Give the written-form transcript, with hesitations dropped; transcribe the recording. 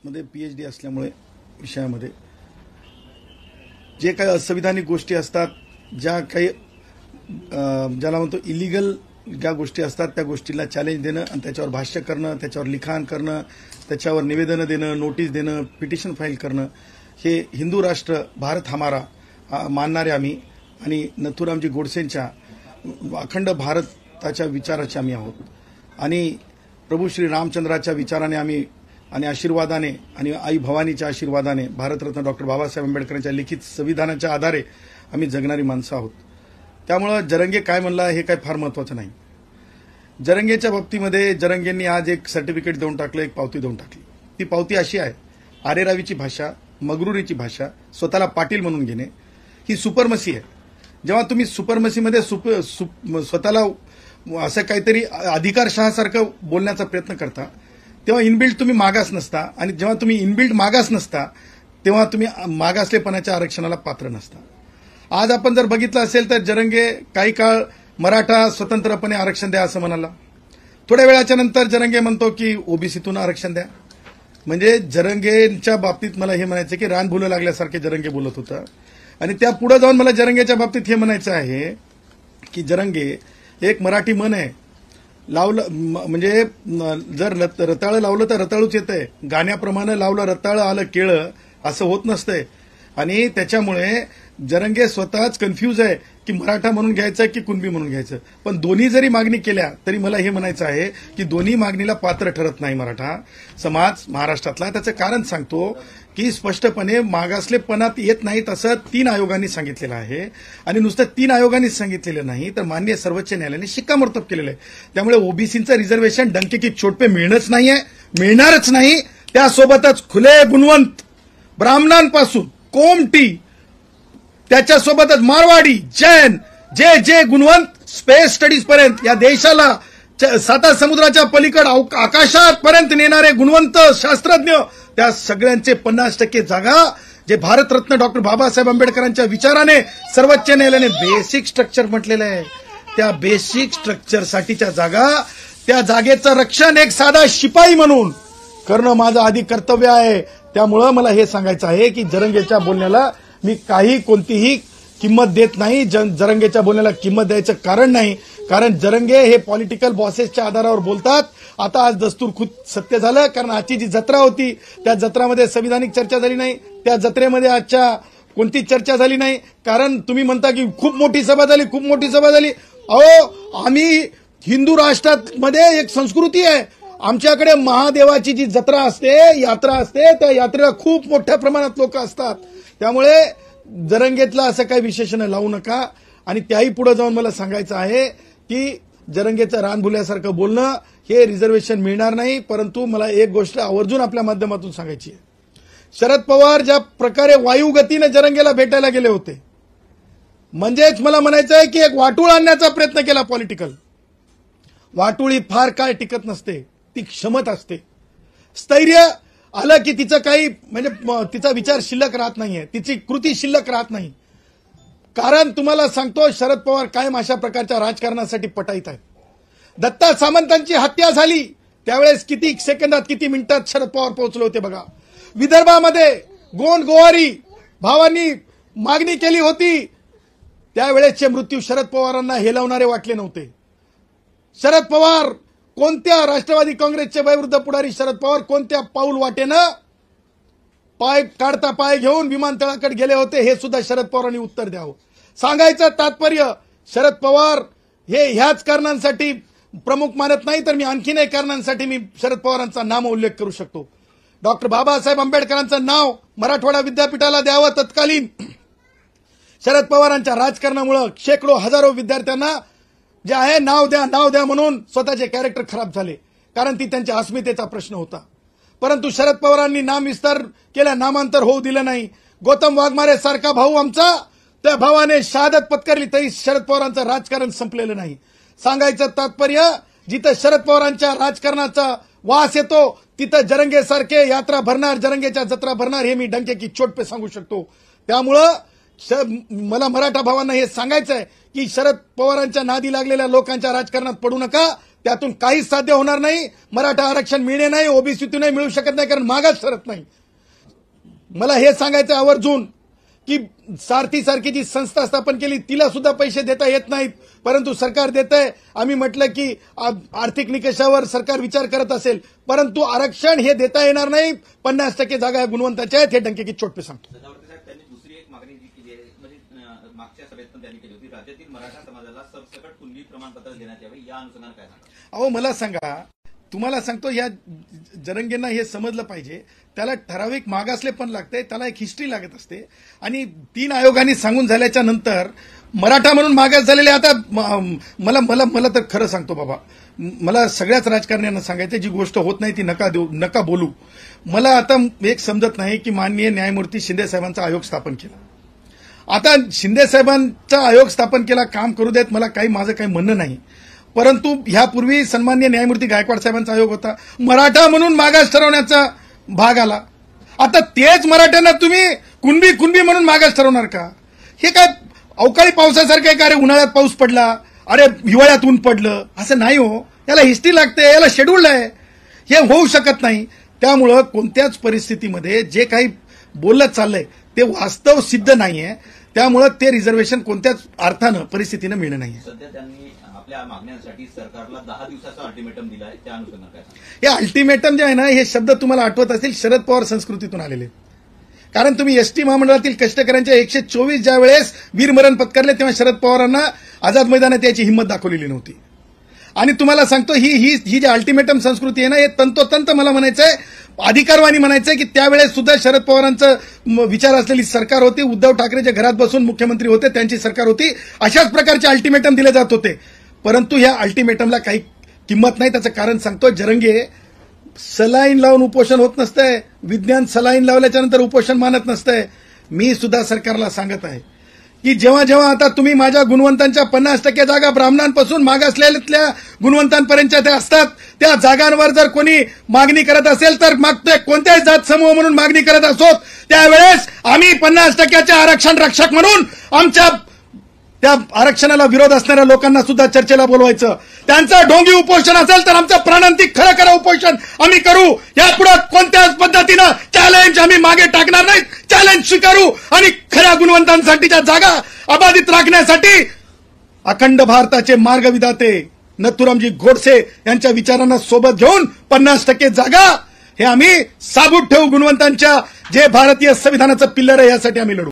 मध्ये PhD असल्यामुळे विषयामध्ये जे काही असंविधानिक गोष्टी असतात, ज्या काही ज्याला म्हणतो इलिगल ज्या गोष्टी असतात, त्या गोष्टीला चॅलेंज देणं आणि त्याच्यावर भाष्य करणं, त्याच्यावर लिखाण करणं, त्याच्यावर निवेदनं देणं, नोटीस देणं, पिटिशन फाईल करणं, हे हिंदू राष्ट्र भारत हमारा मानणारे आम्ही आणि नथुरामजी गोडसेंच्या अखंड भारताच्या विचाराचे आम्ही आहोत आणि प्रभू श्री रामचंद्राच्या विचाराने आम्ही आणि आशीर्वादाने आणि आई भवानीच्या आशीर्वादाने भारतरत्न डॉक्टर बाबासाहेब आंबेडकरांच्या लिखित संविधानाच्या आधारे आम्ही जगणारी माणसं आहोत. त्यामुळे जरंगे काय म्हणला हे काय फार महत्त्वाचं नाही. जरंगेच्या बाबतीमध्ये जरंगेंनी आज एक सर्टिफिकेट देऊन टाकलं, एक पावती देऊन टाकली. ती पावती अशी आहे, आरेरावीची भाषा, मगरुरीची भाषा, स्वतःला पाटील म्हणून घेणे, ही सुपरमसी आहे. जेव्हा तुम्ही सुपरमसीमध्ये स्वतःला असं काहीतरी अधिकारशहासारखं बोलण्याचा प्रयत्न करता, तेव्हा इनबिल्ट तुम्ही मागास नसता आणि जेव्हा तुम्ही इनबिल्ट मागास नसता तेव्हा तुम्ही मागासलेपणाच्या आरक्षणाला पात्र नसता. आज आपण जर बघितलं असेल तर जरंगे काही काळ मराठा स्वतंत्रपणे आरक्षण द्या असं म्हणाला. थोड्या वेळाच्या नंतर जरंगे म्हणतो की ओबीसीतून आरक्षण द्या. म्हणजे जरंगेच्या बाबतीत मला हे म्हणायचं की रान भुलं लागल्यासारखे जरंगे बोलत होतं. आणि त्या पुढे जाऊन मला जरंगेच्या बाबतीत हे म्हणायचं आहे की जरंगे एक मराठी म्हण आहे, लावलं म्हणजे जर रताळं लावलं तर रताळूच येतंय, गाण्याप्रमाणे लावलं रताळं आलं केळं असं होत नसतंय. आणि त्याच्यामुळे जरंगे स्वतःच कन्फ्यूज आहे की मराठा म्हणून घ्यायचं की कुणबी म्हणून घ्यायचं. पण दोन्ही जरी मागणी केल्या तरी मला हे म्हणायचं आहे की दोन्ही मागणीला पात्र ठरत नाही मराठा समाज महाराष्ट्रातला. त्याचं कारण सांगतो की स्पष्टपणे मागासलेपणात येत नाहीत असं 3 आयोगांनी सांगितलेलं आहे. आणि नुसतं 3 आयोगांनी सांगितलेलं नाही तर माननीय सर्वोच्च न्यायालयाने शिक्कामोर्तब केलेलं आहे. त्यामुळे ओबीसीचं रिझर्वेशन डंके की चोट पे मिळणंच नाहीये, मिळणारच नाही. त्यासोबतच खुले गुणवंत ब्राह्मणांपासून कोमटी, त्याच्यासोबतच मारवाडी, जैन, जे गुणवंत स्पेस स्टडीज पर्यंत या देशाला 7 समुद्राच्या पलीकड आकाशात पर्यंत नेणारे गुणवंत शास्त्रज्ञ, त्या सगळ्यांचे 50% जागा जे भारतरत्न डॉक्टर बाबासाहेब आंबेडकरांच्या विचाराने सर्वोच्च न्यायालयाने बेसिक स्ट्रक्चर म्हटलेलं आहे, त्या बेसिक स्ट्रक्चरसाठीच्या जागा, त्या जागेचं रक्षण एक साधा शिपाई म्हणून करणं माझं आधी कर्तव्य आहे. त्यामुळं मला हे सांगायचं आहे की जरंगेच्या बोलण्याला मी कोणतीही किंमत देत नाही. जरंगेच्या बोलण्याला किंमत द्यायचं कारण नाही, कारण जरंगे हे पॉलिटिकल बॉसेसच्या आधारावर बोलतात. आता आज दस्तूर खुद सत्य झालं, कारण आजची जी जत्रा होती त्या जत्रामध्ये संविधानिक चर्चा झाली नाही, त्या जत्रेमध्ये आजच्या कोणतीच चर्चा झाली नाही. कारण तुम्ही म्हणता की खूप मोठी सभा झाली, खूप मोठी सभा झाली. अहो, आम्ही हिंदू राष्ट्रामध्ये एक संस्कृती आहे, आमच्याकडे महादेवाची जी जत्रा असते, यात्रा असते, त्या यात्रेला खूप मोठ्या प्रमाणात लोक असतात. त्यामुळे जरंगेतला असं काही विशेषण लावू नका. आणि त्याही पुढे जाऊन मला सांगायचं आहे की जरंगेचं रानभुल्यासारखं बोलणं हे रिझर्वेशन मिळणार नाही. परंतु मला एक गोष्ट आवर्जून आपल्या माध्यमातून सांगायची आहे. शरद पवार ज्या प्रकारे वायुगतीने जरंगेला भेटायला गेले होते, म्हणजेच मला म्हणायचं आहे की एक वाटूळ आणण्याचा प्रयत्न केला पॉलिटिकल. वाटुळी फार काय टिकत नसते, ती क्षमत असते. स्थैर्य आलं की तिचं काही म्हणजे तिचा विचार शिल्लक राहत नाहीये, तिची कृती शिल्लक राहत नाही. कारण तुम्हाला सांगतो, शरद पवार कायम अशा प्रकारच्या राजकारणासाठी पटाईत आहेत. दत्ता सामंतांची हत्या झाली त्यावेळेस किती सेकंदात किती मिनिटात शरद पवार पोहोचले होते बघा. विदर्भामध्ये गोंड गोवारी भावांनी मागणी केली होती, त्यावेळेसचे मृत्यू शरद पवारांना हेलावणारे वाटले नव्हते. शरद पवार कोणत्या राष्ट्रवादी काँग्रेसचे वयोवृद्ध पुढारी शरद पवार कोणत्या पाऊल वाटेनं पाय काढता पाय घेऊन विमानतळाकडे गेले होते हे सुद्धा शरद पवारांनी उत्तर द्यावं. सांगायचं तात्पर्य, शरद पवार हे ह्याच कारणांसाठी प्रमुख मानत नाही तर मी आणखीन एक कारणांसाठी मी शरद पवारांचा नाम उल्लेख करू शकतो. डॉक्टर बाबासाहेब आंबेडकरांचं नाव मराठवाडा विद्यापीठाला द्यावं तत्कालीन. शरद पवारांच्या राजकारणामुळे शेकडो हजारो विद्यार्थ्यांना जे आहे नाव द्या म्हणून स्वतःचे कॅरेक्टर खराब झाले, कारण ती त्यांच्या अस्मितेचा प्रश्न होता. परंतु शरद पवारांनी नाम विस्तार केला, नामांतर होऊ दिलं नाही. गौतम वाघमारे सारखा भाऊ आमचा, त्या भावाने शहादत पत्करली तरी शरद पवारांचं राजकारण संपलेलं नाही. सांगायचं तात्पर्य, जिथं शरद पवारांच्या राजकारणाचा वास येतो तिथं जरंगेसारखे यात्रा भरणार, जरंगेच्या जत्रा भरणार हे मी डंके की चोट पे सांगू शकतो. त्यामुळं मला मराठा भावांना हे सांगायचं आहे की शरद पवारांच्या नादी लागलेल्या लोकांच्या राजकारणात पडू नका. त्यातून काहीच साध्य होणार नाही. मराठा आरक्षण मिळणे नाही, ओबीसीतूनही मिळू शकत नाही, कारण मागास ठरत नाही. मला हे सांगायचं आवर्जून की सारथी जी संस्था स्थापन केली तिला सुद्धा पैसे देता येत नाहीत, परंतु सरकार देत आहे. आम्ही म्हटलं की आर्थिक निकषावर सरकार विचार करत असेल, परंतु आरक्षण हे देता येणार नाही. 50% जागा गुणवंताच्या आहेत, हे डंकेकी चोट पे सांगतो. त्यांनी दुसरी एक मागणी जी केली आहे, म्हणजे मागच्या सभेत पण त्यांनी केली होती, राज्यातील मराठा समाजाला सरसकट कुणबी प्रमाणपत्र देण्यात यावे, या अनुषंगाने काय सांगा? अहो मला सांगा, तुम्हाला सांगतो, या जरंगेंना हे समजलं पाहिजे, त्याला ठराविक मागासले पण लागते, त्याला एक हिस्ट्री लागत असते. आणि 3 आयोगांनी सांगून झाल्याच्या नंतर मराठा म्हणून मागास झालेले, आता मला मला मला तर खरं सांगतो बाबा, मला सगळ्याच राजकारण्यांना सांगायचं, जी गोष्ट होत नाही ती नका बोलू. मला आता एक समजत नाही की माननीय न्यायमूर्ती शिंदे साहेबांचा आयोग स्थापन केला. आता शिंदे साहेबांचा आयोग स्थापन केला, काम करू देत, मला माझं काही म्हणणं नाही. परंतु ह्यापूर्वी सन्माननीय न्यायमूर्ती गायकवाड साहेबांचा आयोग होता, मराठा म्हणून मागास ठरवण्याचा भाग आला. आता तेच मराठ्यांना तुम्ही कुणबी म्हणून मागास ठरवणार का? हे काय अवकाळी पावसासारखं आहे का? अरे उन्हाळ्यात पाऊस पडला, अरे हिवाळ्यात ऊन पडलं, असं नाही हो. याला हिस्ट्री लागते, याला शेड्यूल आहे, हे होऊ शकत नाही. त्यामुळं कोणत्याच परिस्थितीमध्ये जे काही बोललं चाललंय ते वास्तव सिद्ध नाहीये. त्यामुळं ते रिझर्वेशन कोणत्याच अर्थानं परिस्थितीनं मिळणं नाहीये. सध्या त्यांनी आपल्या मागण्यांसाठी सरकारला 10 दिवसाचा अल्टिमेटम दिला आहे, त्या अनुषंगाने काय सांगा? हे अल्टिमेटम जे आहे ना, हे शब्द तुम्हाला आठवत असतील, शरद पवार संस्कृतीतून आलेले. कारण तुम्ही एसटी महामंडळातील कष्टकऱ्यांच्या 124 ज्या वेळेस वीरमरण पत्करले, तेव्हा शरद पवारांना आझाद मैदानात याची हिंमत दाखवलेली नव्हती. आणि तुम्हाला सांगतो, ही जी अल्टिमेटम संस्कृती आहे ना, हे तंतोतंत मला म्हणायचंय, अधिकारवाणी म्हणायचंय की त्यावेळेस सुद्धा शरद पवारांचं विचार असलेली सरकार होती. उद्धव ठाकरे जे घरात बसून मुख्यमंत्री होते त्यांची सरकार होती. अशाच प्रकारचे अल्टिमेटम दिले जात होते. परंतु या अल्टिमेटमला काही किंमत नाही. त्याचं कारण सांगतो, जरंगे, सलाईन लावून उपोषण होत नसतंय, विज्ञान सलाईन लावल्याच्या नंतर उपोषण मानत नसतंय. मी सुद्धा सरकारला सांगत आहे की जेव्हा आता तुम्ही माझ्या गुणवंतांच्या 50% जागा ब्राह्मणांपासून मागासलेल्या गुणवंतांपर्यंतच्या त्या असतात, त्या जागांवर जर कोणी मागणी करत असेल तर मागतोय, कोणत्याही जात समूह म्हणून मागणी करत असोत, त्यावेळेस आम्ही 50% आरक्षण रक्षक म्हणून आमच्या त्या आरक्षणाला विरोध असणाऱ्या लोकांना सुद्धा चर्चेला बोलवायचं. त्यांचं ढोंगी उपोषण असेल तर आमचं प्राणांतिक खरं उपोषण आम्ही करू. यापुढे कोणत्याच पद्धतीनं चॅलेंज आम्ही मागे टाकणार नाहीत. चॅलेंज स्वीकारू आणि खऱ्या गुणवंतांसाठीच्या जागा अबाधित राखण्यासाठी अखंड भारताचे मार्गविधाते नथुरामजी गोडसे यांच्या विचारांना सोबत घेऊन 50% जागा हे आम्ही साबूत ठेवू. गुणवंतांच्या जे भारतीय संविधानाचं पिल्लर आहे, यासाठी आम्ही लढू.